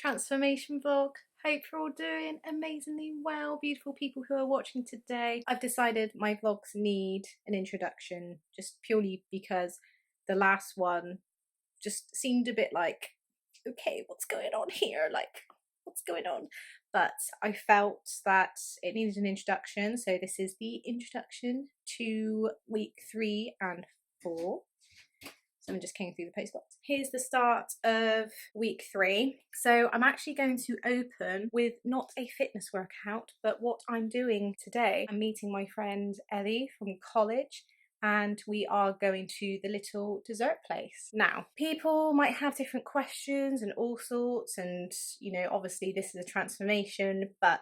transformation vlog. Hope you're all doing amazingly well, beautiful people who are watching today. I've decided my vlogs need an introduction just purely because the last one just seemed a bit like, okay, what's going on here? Like, what's going on? But I felt that it needed an introduction, so this is the introduction to week 3 and 4. So I'm just came through the postbox. Here's the start of week 3. So I'm actually going to open with not a fitness workout, but what I'm doing today. I'm meeting my friend Ellie from college, and we are going to the little dessert place. Now, people might have different questions and all sorts, and obviously this is a transformation, but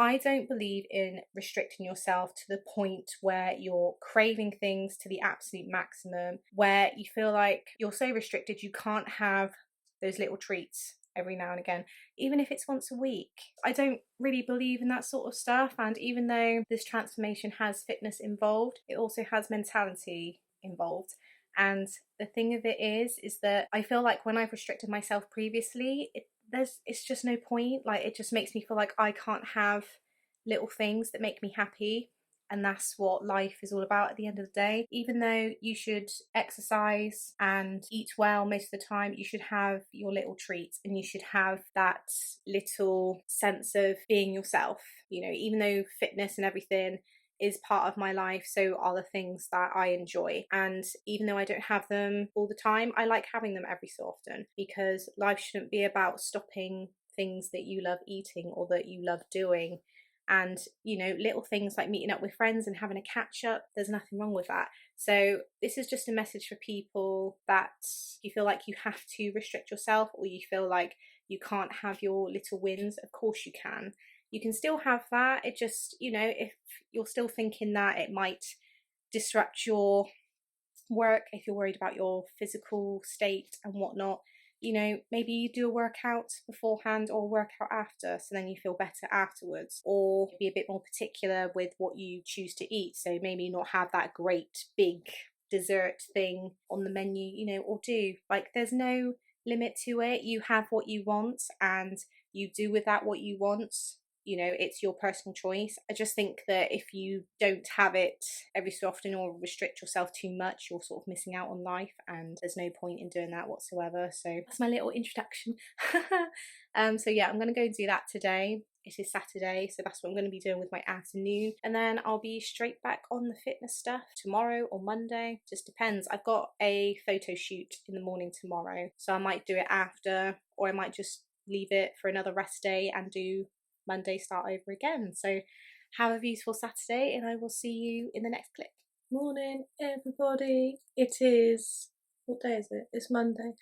I don't believe in restricting yourself to the point where you're craving things to the absolute maximum, where you feel like you're so restricted you can't have those little treats every now and again, even if it's once a week. I don't really believe in that sort of stuff, and even though this transformation has fitness involved, it also has mentality involved. And the thing of it is that I feel like when I've restricted myself previously, it's just no point. Like, it just makes me feel like I can't have little things that make me happy, and that's what life is all about at the end of the day. Even though you should exercise and eat well most of the time, you should have your little treats, and you should have that little sense of being yourself. Even though fitness and everything is part of my life, so are the things that I enjoy. And even though I don't have them all the time, I like having them every so often, because life shouldn't be about stopping things that you love eating or that you love doing. And little things like meeting up with friends and having a catch up, there's nothing wrong with that. So this is just a message for people that you feel like you have to restrict yourself, or you feel like you can't have your little wins. Of course you can. You can still have that. It just, if you're still thinking that it might disrupt your work, if you're worried about your physical state and whatnot, maybe you do a workout beforehand or a workout after, so then you feel better afterwards. Or be a bit more particular with what you choose to eat, so maybe not have that great big dessert thing on the menu, or do, like, there's no limit to it. You have what you want and you do with that what you want. It's your personal choice. I just think that if you don't have it every so often or restrict yourself too much, you're sort of missing out on life, and there's no point in doing that whatsoever. So that's my little introduction. So yeah, I'm going to go do that today. It is Saturday, so that's what I'm going to be doing with my afternoon, and then I'll be straight back on the fitness stuff tomorrow or Monday. Just depends. I've got a photo shoot in the morning tomorrow, so I might do it after, or I might just leave it for another rest day and do Monday start over again. So have a beautiful Saturday, and I will see you in the next clip. Morning everybody. It is, what day is it? It's Monday.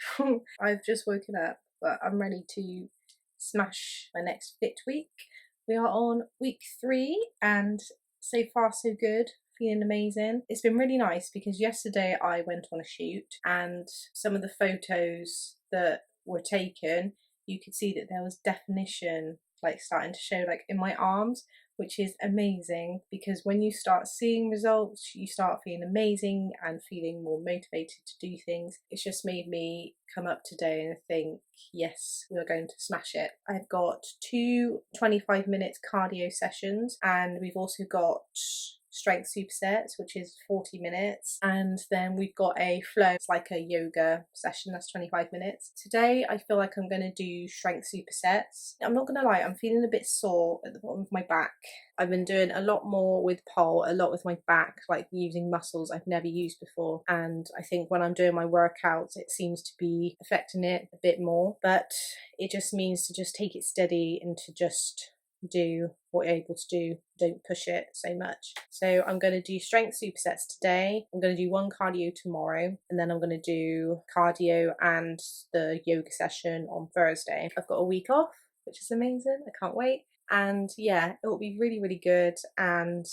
I've just woken up, but I'm ready to smash my next fit week. We are on week 3 and so far so good. Feeling amazing. It's been really nice because yesterday I went on a shoot, and some of the photos that were taken, you could see that there was definition like starting to show like in my arms, which is amazing, because when you start seeing results, you start feeling amazing and feeling more motivated to do things. It's just made me come up today and think, yes, we're going to smash it. I've got 2 25-minute cardio sessions, and we've also got strength supersets, which is 40 minutes, and then we've got a flow. It's like a yoga session, that's 25 minutes. Today I feel like I'm going to do strength supersets. I'm not going to lie, I'm feeling a bit sore at the bottom of my back. I've been doing a lot more with pole, a lot with my back, like using muscles I've never used before, and I think when I'm doing my workouts it seems to be affecting it a bit more, but it just means to just take it steady and to just do what you're able to do. Don't push it so much. So I'm going to do strength supersets today. I'm going to do 1 cardio tomorrow, and then I'm going to do cardio and the yoga session on Thursday. I've got a week off, which is amazing. I can't wait. And yeah, it will be really, really good. And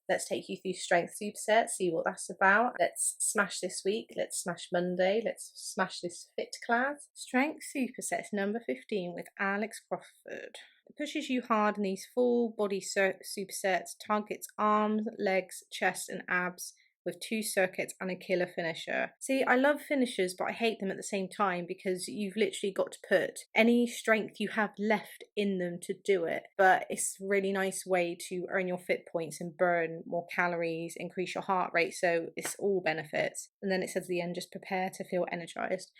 let's take you through strength supersets, see what that's about. Let's smash this week. Let's smash Monday. Let's smash this fit class. Strength supersets number 15 with Alex Crawford. It pushes you hard in these full body supersets, targets arms, legs, chest and abs with 2 circuits and a killer finisher. See, I love finishers, but I hate them at the same time because you've literally got to put any strength you have left in them to do it. But it's a really nice way to earn your fit points and burn more calories, increase your heart rate. So it's all benefits. And then it says at the end, just prepare to feel energized.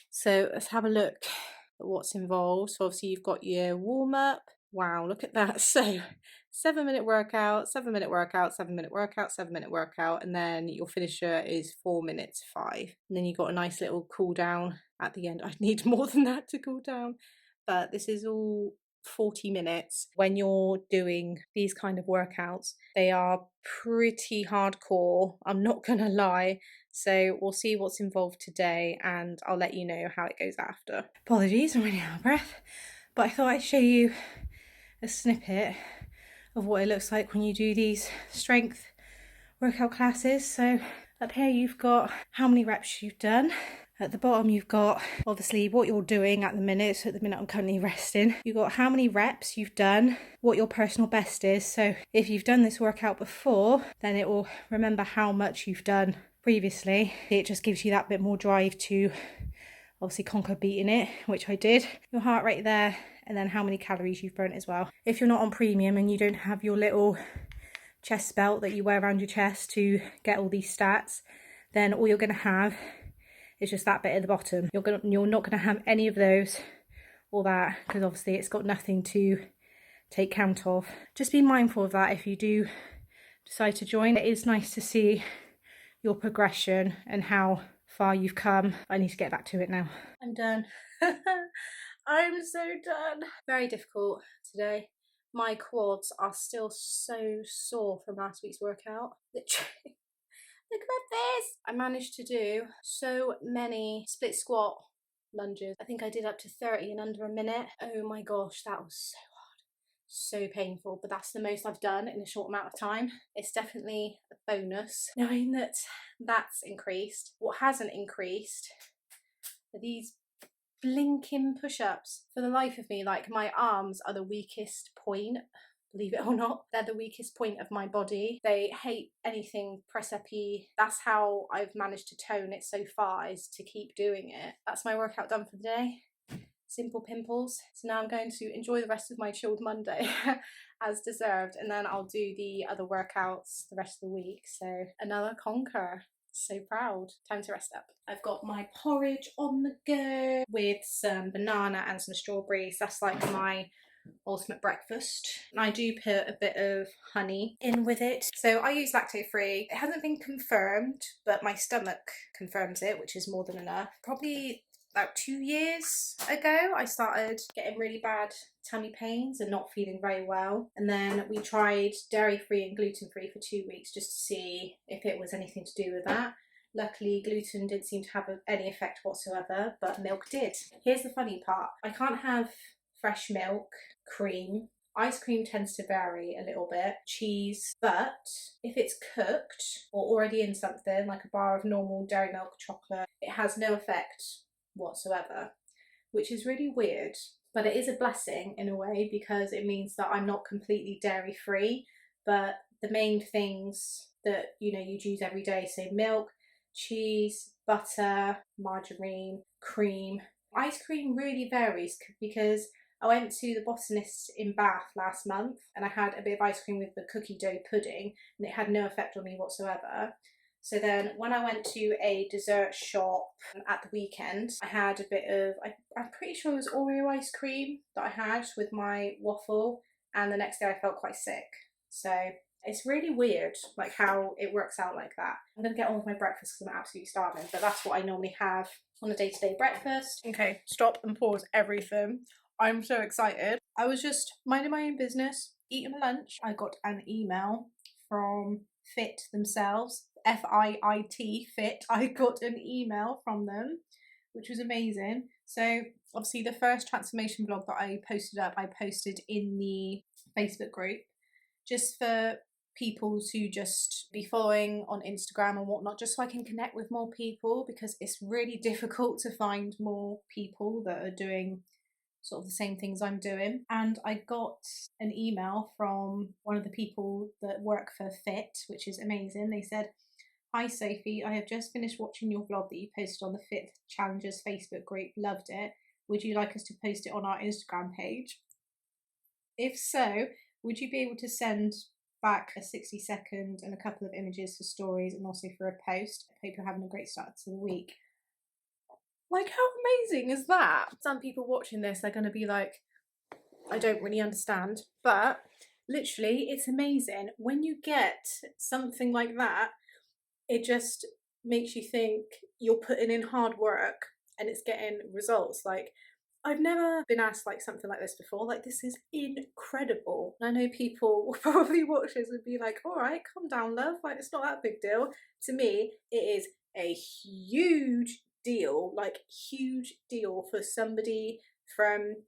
So let's have a look at what's involved. So obviously you've got your warm up. Wow, look at that. So 7-minute workout, 7-minute workout, 7-minute workout, 7-minute workout, and then your finisher is 4 minutes 5. And then you've got a nice little cool down at the end. I need more than that to cool down, but this is all 40 minutes. When you're doing these kind of workouts, they are pretty hardcore, I'm not gonna lie. So we'll see what's involved today and I'll let you know how it goes after. Apologies, I'm running out of breath, but I thought I'd show you a snippet of what it looks like when you do these strength workout classes. So up here you've got how many reps you've done. At the bottom you've got obviously what you're doing at the minute. So at the minute I'm currently resting. You've got how many reps you've done, what your personal best is. So if you've done this workout before, then it will remember how much you've done previously. It just gives you that bit more drive to obviously conquer beating it, which I did. Your heart rate there, and then how many calories you've burnt as well. If you're not on premium and you don't have your little chest belt that you wear around your chest to get all these stats, then all you're going to have is just that bit at the bottom. You're not going to have any of those or that, because obviously it's got nothing to take count of. Just be mindful of that if you do decide to join. It is nice to see your progression and how far you've come. I need to get back to it now. I'm done. I'm so done. Very difficult today. My quads are still so sore from last week's workout. Literally. Look at my face. I managed to do so many split squat lunges. I think I did up to 30 in under a minute. Oh my gosh, that was so hard. So painful, but that's the most I've done in a short amount of time. It's definitely a bonus knowing that that's increased. What hasn't increased are these blinking push-ups. For the life of me, like, my arms are the weakest point, believe it or not. They're the weakest point of my body. They hate anything press-up-y. That's how I've managed to tone it so far, is to keep doing it. That's my workout done for the day. Simple pimples. So now I'm going to enjoy the rest of my chilled Monday as deserved, and then I'll do the other workouts the rest of the week. So another conquer. So proud. Time to rest up. I've got my porridge on the go with some banana and some strawberries. That's like my ultimate breakfast. And I do put a bit of honey in with it. So I use lactose free. It hasn't been confirmed, but my stomach confirms it, which is more than enough. Probably about 2 years ago, I started getting really bad tummy pains and not feeling very well. And then we tried dairy-free and gluten-free for 2 weeks just to see if it was anything to do with that. Luckily, gluten didn't seem to have any effect whatsoever, but milk did. Here's the funny part. I can't have fresh milk, cream. Ice cream tends to vary a little bit, cheese, but if it's cooked or already in something, like a bar of normal dairy milk chocolate, it has no effect whatsoever, which is really weird, but it is a blessing in a way, because it means that I'm not completely dairy free. But the main things that you'd use every day, so milk, cheese, butter, margarine, cream. Ice cream really varies, because I went to the botanist in Bath last month and I had a bit of ice cream with the cookie dough pudding and it had no effect on me whatsoever. So then when I went to a dessert shop at the weekend, I had a bit of, I'm pretty sure it was Oreo ice cream that I had with my waffle, and the next day I felt quite sick. So it's really weird, like, how it works out like that. I'm going to get on with my breakfast because I'm absolutely starving, but that's what I normally have on a day-to-day breakfast. Okay, stop and pause everything. I'm so excited. I was just minding my own business, eating my lunch. I got an email from Fit themselves, FIIT, Fit. I got an email from them, which was amazing. So obviously the first transformation blog that I posted up, I posted in the Facebook group, just for people to just be following on Instagram and whatnot, just so I can connect with more people, because it's really difficult to find more people that are doing sort of the same things I'm doing. And I got an email from one of the people that work for Fit, which is amazing. They said, Hi Sophie, I have just finished watching your vlog that you posted on the Fit Challengers Facebook group. Loved it. Would you like us to post it on our Instagram page? If so, would you be able to send back a 60-second and a couple of images for stories and also for a post? I hope you're having a great start to the week. Like, how amazing is that? Some people watching this are going to be like, I don't really understand, but literally it's amazing when you get something like that. It just makes you think you're putting in hard work and it's getting results. Like, I've never been asked like something like this before. Like, this is incredible. I know people will probably watch this and be like, all right, calm down, love. Like, it's not that big deal. To me, it is a huge deal, like huge deal for somebody from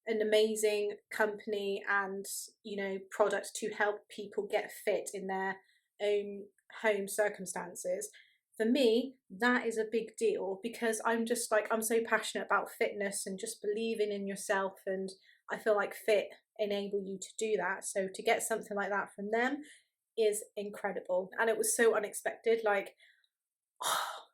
an amazing company and, you know, product to help people get fit in their own home circumstances. For me, that is a big deal because I'm just like, I'm so passionate about fitness and just believing in yourself, and I feel like fit enable you to do that. So to get something like that from them is incredible, and it was so unexpected. Like, oh,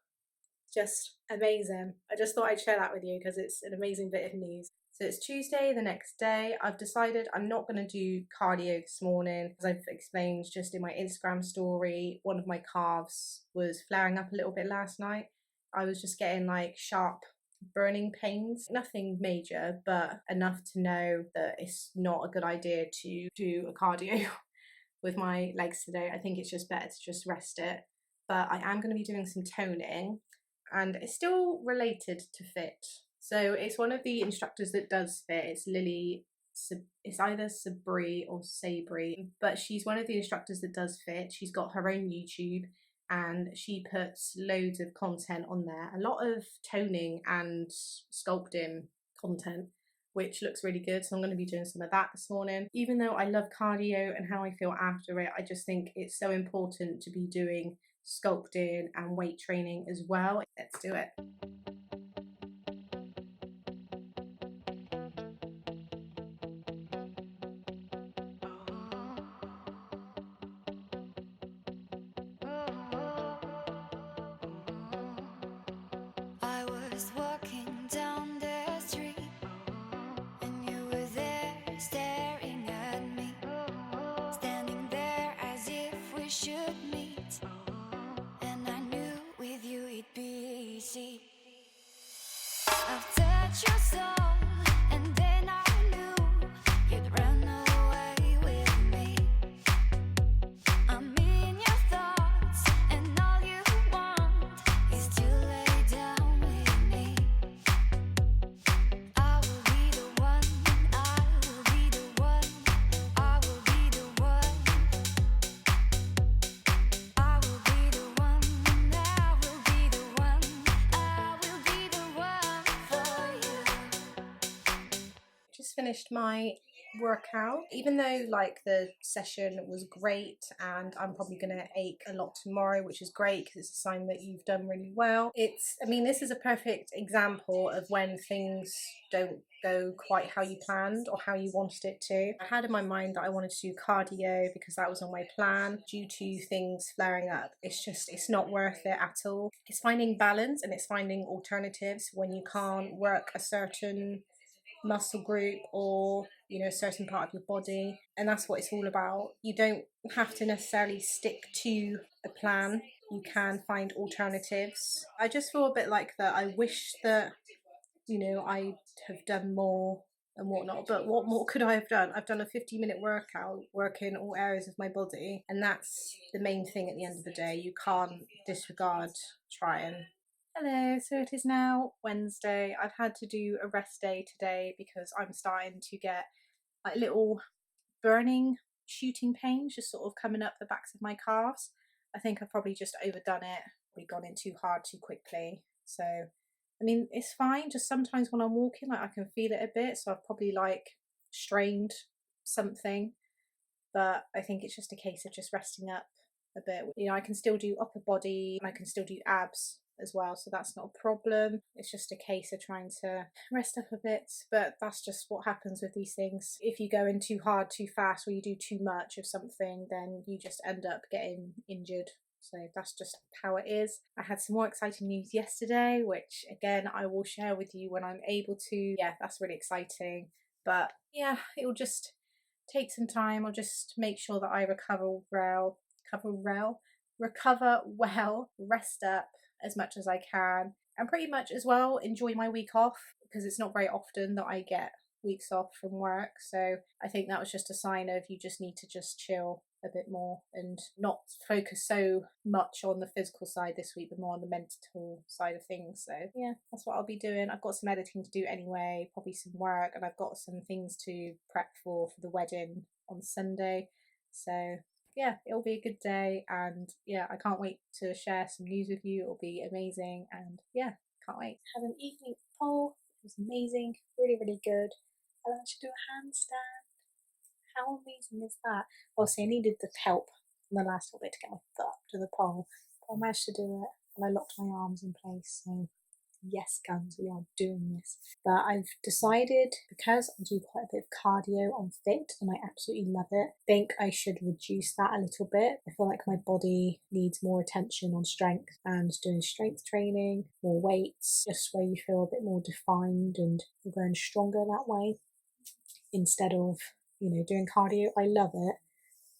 just amazing. I just thought I'd share that with you because it's an amazing bit of news. So it's Tuesday, the next day. I've decided I'm not going to do cardio this morning, as I've explained just in my Instagram story. One of my calves was flaring up a little bit last night. I was just getting like sharp burning pains. Nothing major, but enough to know that it's not a good idea to do a cardio with my legs today. I think it's just better to just rest it. But I am going to be doing some toning, and it's still related to fit. So it's one of the instructors that does fit. It's Lily. It's either Sabri or Sabri, but she's one of the instructors that does fit. She's got her own YouTube and she puts loads of content on there. A lot of toning and sculpting content, which looks really good. So I'm going to be doing some of that this morning. Even though I love cardio and how I feel after it, I just think it's so important to be doing sculpting and weight training as well. Let's do it. I was walking down the street and you were there staring at me, standing there as if we should meet, and I knew with you it'd be easy. I've touched your soul and then I knew you'd run away with me. I'm in your thoughts and all you want is to lay down with me. I will be the one, I will be the one, I will be the one, I will be the one, I will be the one, I will be the one for you. Just finished my workout. Even though like the session was great and I'm probably gonna ache a lot tomorrow, which is great because it's a sign that you've done really well. I mean, this is a perfect example of when things don't go quite how you planned or how you wanted it to. I had in my mind that I wanted to do cardio because that was on my plan. Due to things flaring up, it's not worth it at all. It's finding balance and it's finding alternatives when you can't work a certain muscle group or, you know, a certain part of your body, and that's what it's all about. You don't have to necessarily stick to a plan. You can find alternatives. I just feel a bit like that. I wish that, you know, I have done more and whatnot, but what more could I have done? I've done a 50-minute workout working all areas of my body, and that's the main thing at the end of the day. You can't disregard trying. Hello, so it is now Wednesday. I've had to do a rest day today because I'm starting to get like little burning shooting pains just sort of coming up the backs of my calves. I think I've probably just overdone it, probably gone in too hard too quickly. So, I mean, it's fine. Just sometimes when I'm walking, like I can feel it a bit. So I've probably like strained something, but I think it's just a case of just resting up a bit. You know, I can still do upper body and I can still do abs as well, so that's not a problem. It's just a case of trying to rest up a bit, but that's just what happens with these things. If you go in too hard too fast or you do too much of something, then you just end up getting injured. So that's just how it is. I had some more exciting news yesterday, which again I will share with you when I'm able to. Yeah, that's really exciting. But yeah, it will just take some time. I'll just make sure that I recover well, rest up as much as I can, and pretty much as well enjoy my week off, because it's not very often that I get weeks off from work. So I think that was just a sign of you just need to just chill a bit more and not focus so much on the physical side this week, but more on the mental side of things. So yeah, that's what I'll be doing. I've got some editing to do anyway, probably some work, and I've got some things to prep for the wedding on Sunday. So yeah, it'll be a good day, and yeah, I can't wait to share some news with you. It'll be amazing, and yeah, can't wait. Had an evening poll. It was amazing, really, really good. I learned to do a handstand. How amazing is that? Obviously, I needed the help in the last little bit to get my foot up to the pole, but I managed to do it, and I locked my arms in place. So yes, guns, we are doing this. But I've decided, because I do quite a bit of cardio on Fit and I absolutely love it, I think I should reduce that a little bit. I feel like my body needs more attention on strength, and doing strength training, more weights, just where you feel a bit more defined and you're going stronger that way, instead of, doing cardio. I love it,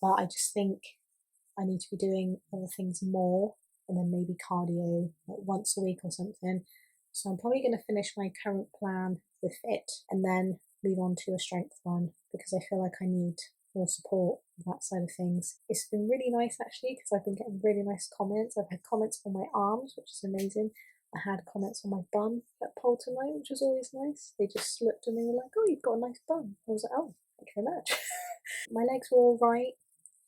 but I just think I need to be doing other things more, and then maybe cardio like once a week or something. So I'm probably going to finish my current plan with Fit and then move on to a strength one, because I feel like I need more support with that side of things. It's been really nice actually, because I've been getting really nice comments. I've had comments on my arms, which is amazing. I had comments on my bum at pole tonight, which was always nice. They just looked and they were like, "Oh, you've got a nice bum." I was like, "Oh, thank you very much." My legs were all right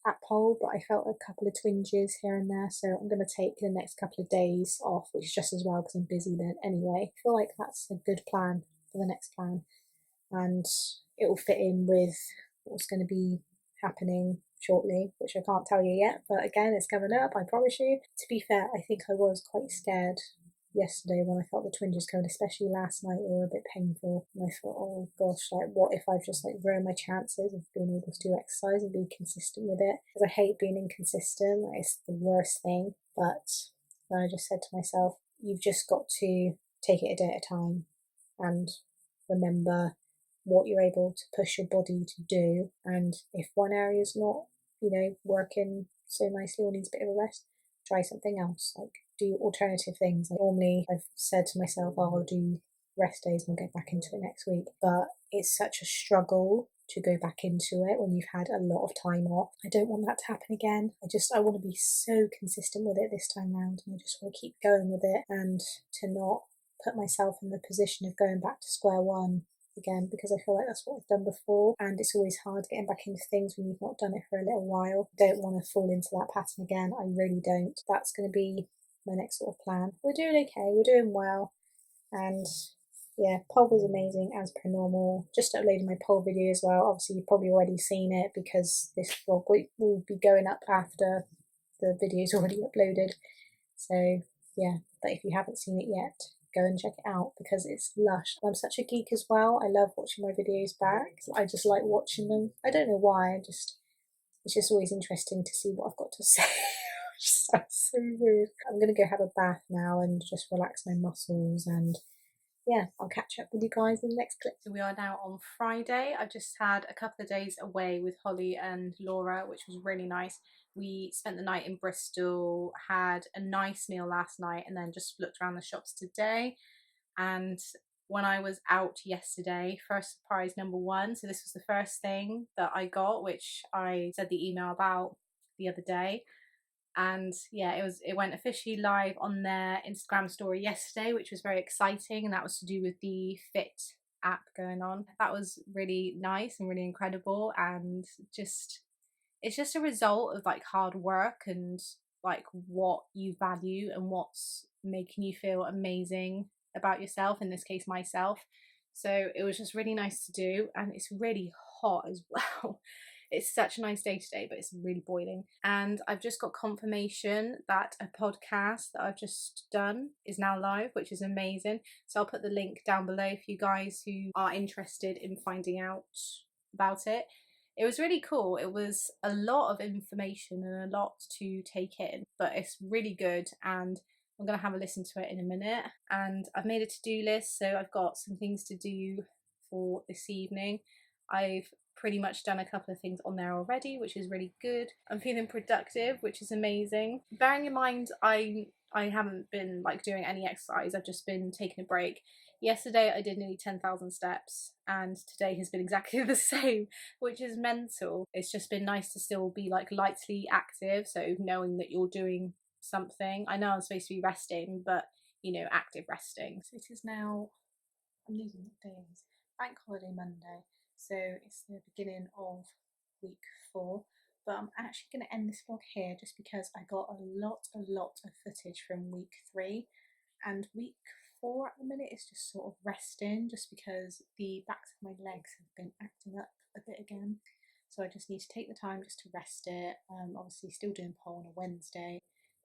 at pole, but I felt a couple of twinges here and there, so I'm going to take the next couple of days off, which is just as well because I'm busy then anyway. I feel like that's a good plan for the next plan, and it will fit in with what's going to be happening shortly, which I can't tell you yet, but again, it's coming up, I promise you. To be fair, I think I was quite scared yesterday when I felt the twinges coming, especially last night. They were a bit painful, and I thought, oh gosh, like what if I've just like ruined my chances of being able to do exercise and be consistent with it? Because I hate being inconsistent. Like, it's the worst thing. But then I just said to myself, you've just got to take it a day at a time and remember what you're able to push your body to do. And if one area is not, working so nicely or needs a bit of a rest, try something else. Like, do alternative things. Like, normally I've said to myself, oh, I'll do rest days and I'll get back into it next week. But it's such a struggle to go back into it when you've had a lot of time off. I don't want that to happen again. I want to be so consistent with it this time round, and I just want to keep going with it, and to not put myself in the position of going back to square one again, because I feel like that's what I've done before, and it's always hard getting back into things when you've not done it for a little while. I don't want to fall into that pattern again. I really don't. That's going to be my next sort of plan. We're doing okay. We're doing well, and yeah, pole was amazing as per normal. Just uploaded my pole video as well. Obviously, you've probably already seen it because this vlog will be going up after the video's already uploaded. So yeah, but if you haven't seen it yet, go and check it out because it's lush. I'm such a geek as well. I love watching my videos back. I just like watching them. I don't know why. It's just always interesting to see what I've got to say. Sounds so weird. I'm gonna go have a bath now and just relax my muscles, and yeah, I'll catch up with you guys in the next clip. So we are now on Friday. I've just had a couple of days away with Holly and Laura, which was really nice. We spent the night in Bristol, had a nice meal last night, and then just looked around the shops today. And when I was out yesterday, first surprise number one. So this was the first thing that I got, which I said the email about the other day. And yeah, it went officially live on their Instagram story yesterday, which was very exciting, and that was to do with the Fit app going on. That was really nice and really incredible, and it's just a result of like hard work and like what you value and what's making you feel amazing about yourself, in this case myself. So it was just really nice to do, and it's really hot as well. It's such a nice day today, but it's really boiling. And I've just got confirmation that a podcast that I've just done is now live, which is amazing. So I'll put the link down below for you guys who are interested in finding out about it. It was really cool. It was a lot of information and a lot to take in, but it's really good, and I'm going to have a listen to it in a minute. And I've made a to-do list, so I've got some things to do for this evening. I've pretty much done a couple of things on there already, which is really good. I'm feeling productive, which is amazing. Bearing in mind I haven't been like doing any exercise, I've just been taking a break. Yesterday I did nearly 10,000 steps, and today has been exactly the same, which is mental. It's just been nice to still be like lightly active, so knowing that you're doing something. I know I'm supposed to be resting, but you know, active resting. So it is now, I'm losing what day it is, Bank Holiday Monday, so it's the beginning of week 4. But I'm actually going to end this vlog here just because I got a lot of footage from week 3, and week 4 at the minute is just sort of resting, just because the backs of my legs have been acting up a bit again. So I just need to take the time just to rest it. Obviously still doing pole on a Wednesday,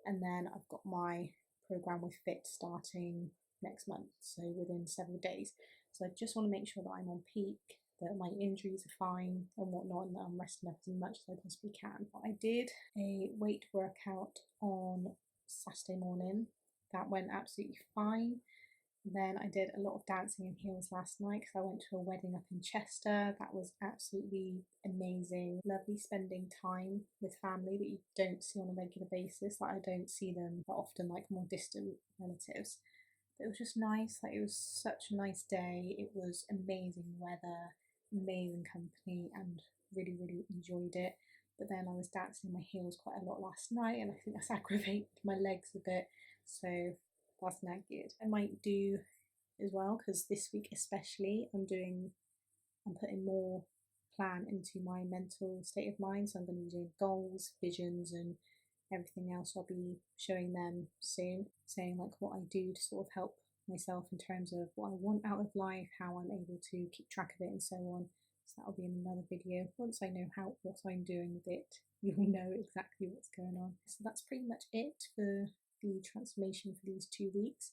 and then I've got my program with Fit starting next month, so within several days. So I just want to make sure that I'm on peak, that my injuries are fine and whatnot, and that I'm resting up as much as I possibly can. But I did a weight workout on Saturday morning. That went absolutely fine. Then I did a lot of dancing in heels last night because I went to a wedding up in Chester. That was absolutely amazing. Lovely spending time with family that you don't see on a regular basis. Like, I don't see them that often, like more distant relatives. But it was just nice. Like, it was such a nice day. It was amazing weather, amazing company, and really enjoyed it. But then I was dancing in my heels quite a lot last night, and I think that's aggravated my legs a bit, so that's not good. I might do as well, because this week especially I'm putting more plan into my mental state of mind, so I'm going to be doing goals, visions, and everything else. I'll be showing them soon, saying like what I do to sort of help myself in terms of what I want out of life, how I'm able to keep track of it, and so on. So that'll be in another video. Once I know what I'm doing with it, you will know exactly what's going on. So that's pretty much it for the transformation for these 2 weeks.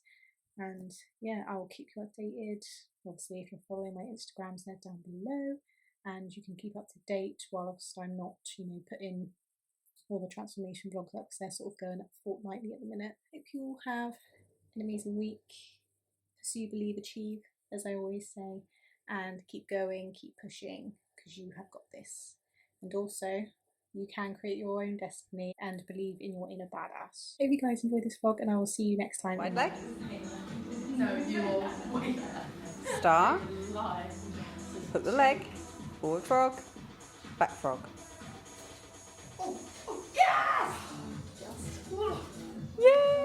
And yeah, I will keep you updated. Obviously, if you're following my Instagrams, they're down below, and you can keep up to date whilst I'm not, putting all the transformation vlogs up, because they're sort of going up fortnightly at the minute. Hope you all have an amazing week. Pursue, believe, achieve, as I always say, and keep going, keep pushing, because you have got this. And also, you can create your own destiny and believe in your inner badass. Hope you guys enjoyed this vlog, and I will see you next time. Wide leg. No, you are way better. Star. Put the leg. Forward frog. Back frog. Oh, yes! Yay!